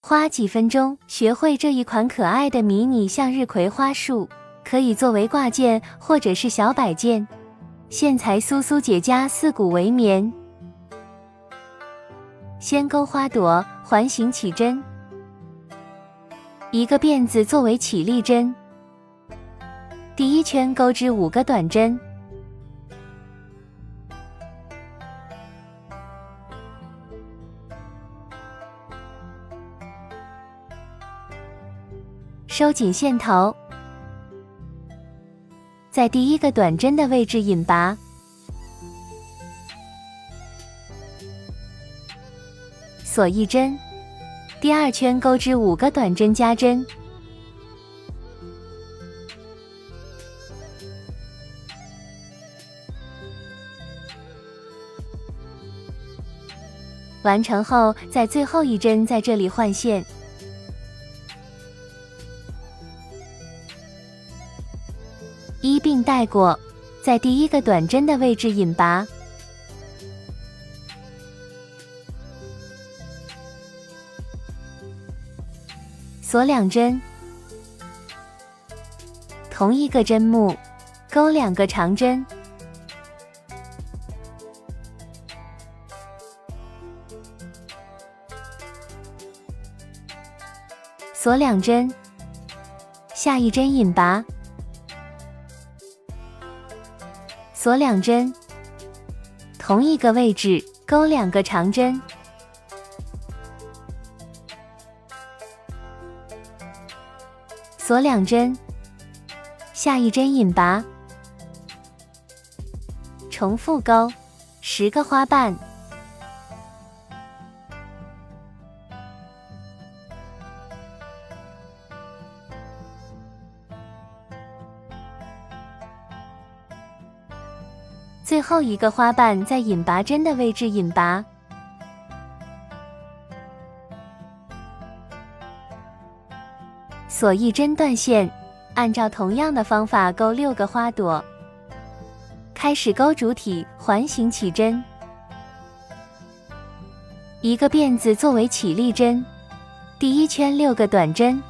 花几分钟学会这一款可爱的迷你向日葵花束，可以作为挂件或者是小摆件。线材酥酥解珈，4股为棉。先钩花朵，环形起针，一个辫子作为起立针。第一圈钩织5个短针，收紧线头，在第一个短针的位置引拔，锁1针。第2圈钩织5个短针加针，完成后，在最后1针在这里换线。一并带过，在第一个短针的位置引拔，锁2针，同一个针目钩2个长针，锁2针，下1针引拔，锁2针，同一个位置钩2个长针，锁2针，下1针引拔，重复钩10个花瓣。最后一个花瓣在引拔针的位置引拔，锁1针断线，按照同样的方法钩6个花朵。开始钩主体，环形起针，一个辫子作为起立针，第一圈6个短针，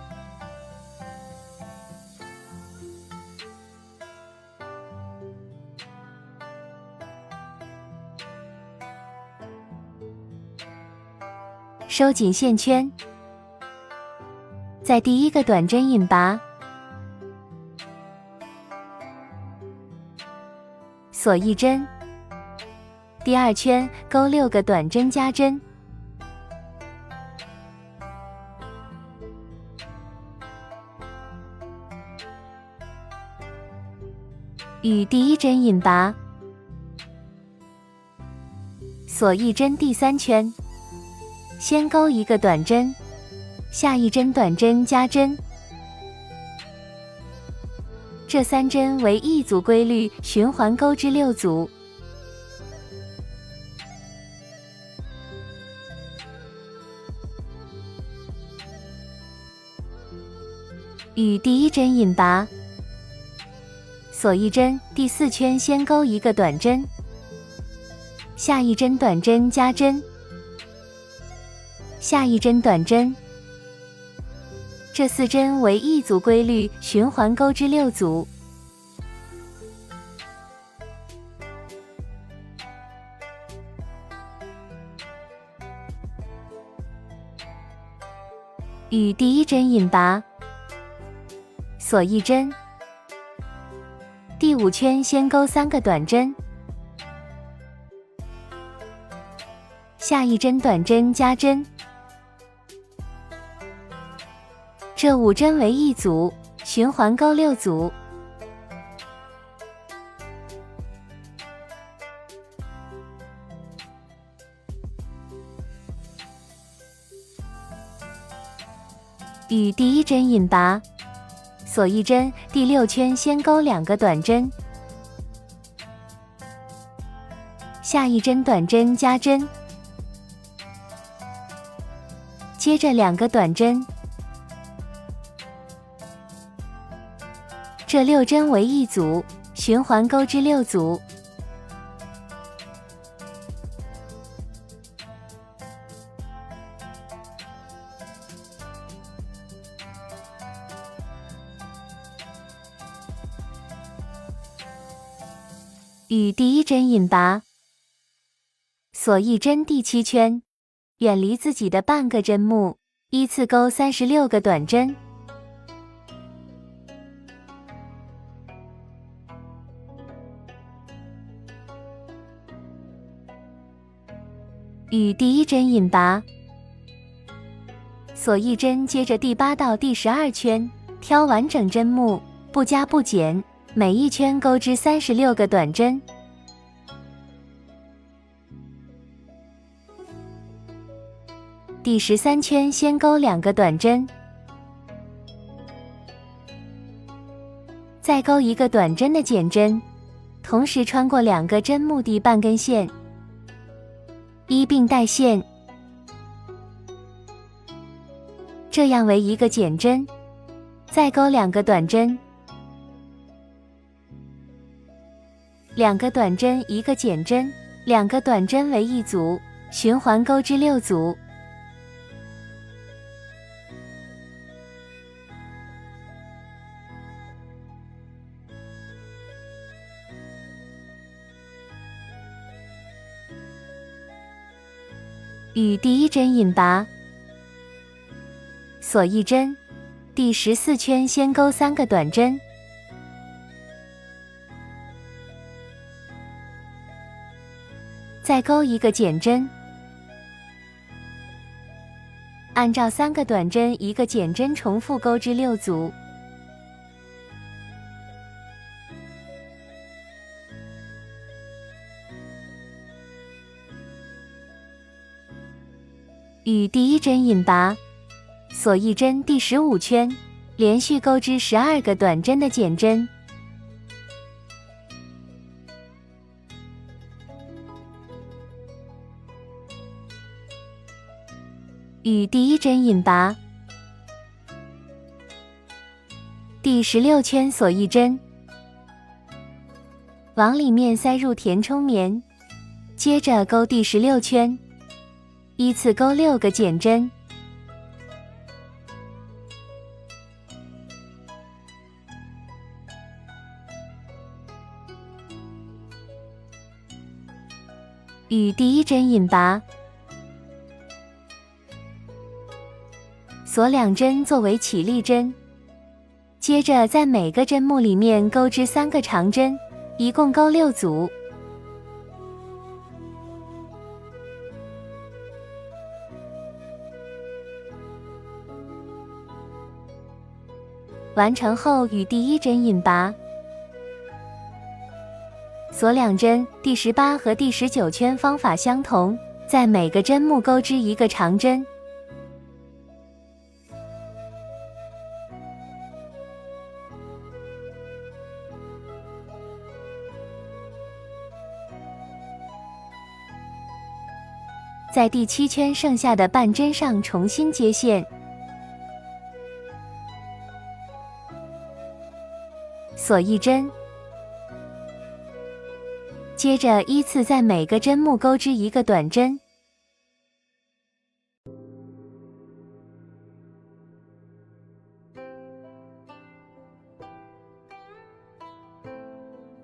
收紧线圈，在第一个短针引拔，锁1针，第2圈钩6个短针加针，与第一针引拔，锁1针，第3圈先钩1个短针，下1针短针加针，这3针为1组规律，循环钩织6组。与第一针引拔，锁1针，第4圈先钩1个短针，下1针短针加针，下1针短针，这4针为1组规律，循环钩织6组。与第一针引拔，锁1针，第5圈先钩3个短针，下1针短针加针，这5针为1组，循环钩6组。与第一针引拔，锁1针，第6圈先钩2个短针，下1针短针加针，接着2个短针，这6针为1组，循环钩织6组。与第一针引拔，锁一针第7圈，远离自己的半个针目，依次钩36个短针。与第一针引拔，锁一针，接着第8到第12圈，挑完整针目，不加不减，每一圈钩织36个短针。第13圈先钩2个短针，再钩1个短针的减针，同时穿过2个针目的半根线，一并带线，这样为1个减针，再钩2个短针，2个短针1个减针，2个短针为1组，循环钩织6组。与第一针引拔，锁一针，第14圈先钩3个短针，再钩1个减针，按照3个短针1个减针重复钩织6组。与第一针引拔，锁一针，第15圈，连续钩织12个短针的减针。与第一针引拔，第16圈锁一针，往里面塞入填充棉，接着钩第16圈。依次钩6个减针，与第一针引拔，锁2针作为起立针，接着在每个针目里面钩织3个长针，一共钩6组。完成后与第一针引拔，锁2针，第18和第19圈方法相同，在每个针目钩织1个长针。在第7圈剩下的半针上重新接线。锁一针，接着依次在每个针目钩织1个短针，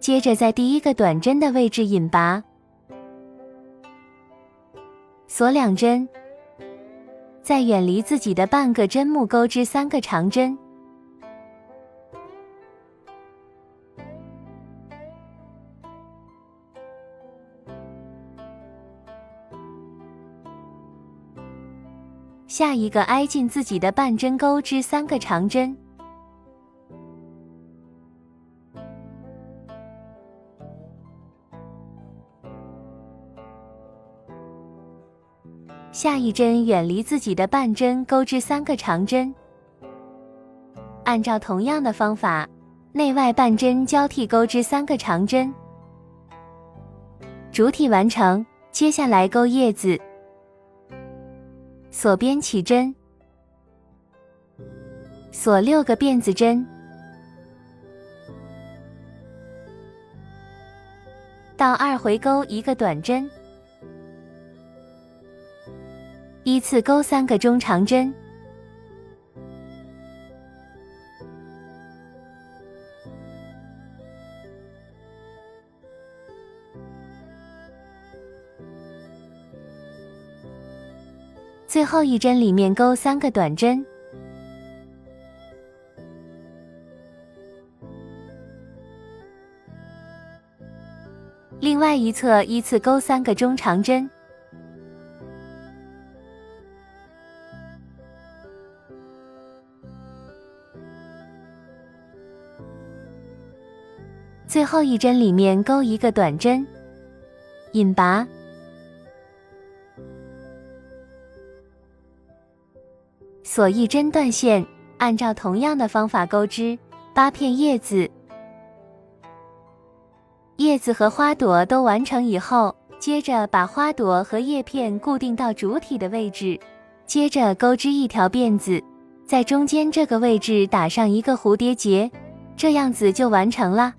接着在第1个短针的位置引拔，锁2针，在远离自己的半个针目钩织3个长针。下一个挨近自己的半针钩织3个长针，下一针远离自己的半针钩织3个长针。按照同样的方法，内外半针交替钩织3个长针。主体完成，接下来钩叶子。锁边起针，锁6个辫子针，到2回钩1个短针，依次钩3个中长针，最后一针里面钩3个短针，另外一侧依次钩3个中长针，最后一针里面钩1个短针，引拔，锁1针断线，按照同样的方法钩织8片叶子。叶子和花朵都完成以后，接着把花朵和叶片固定到主体的位置，接着钩织一条辫子，在中间这个位置打上一个蝴蝶结，这样子就完成了。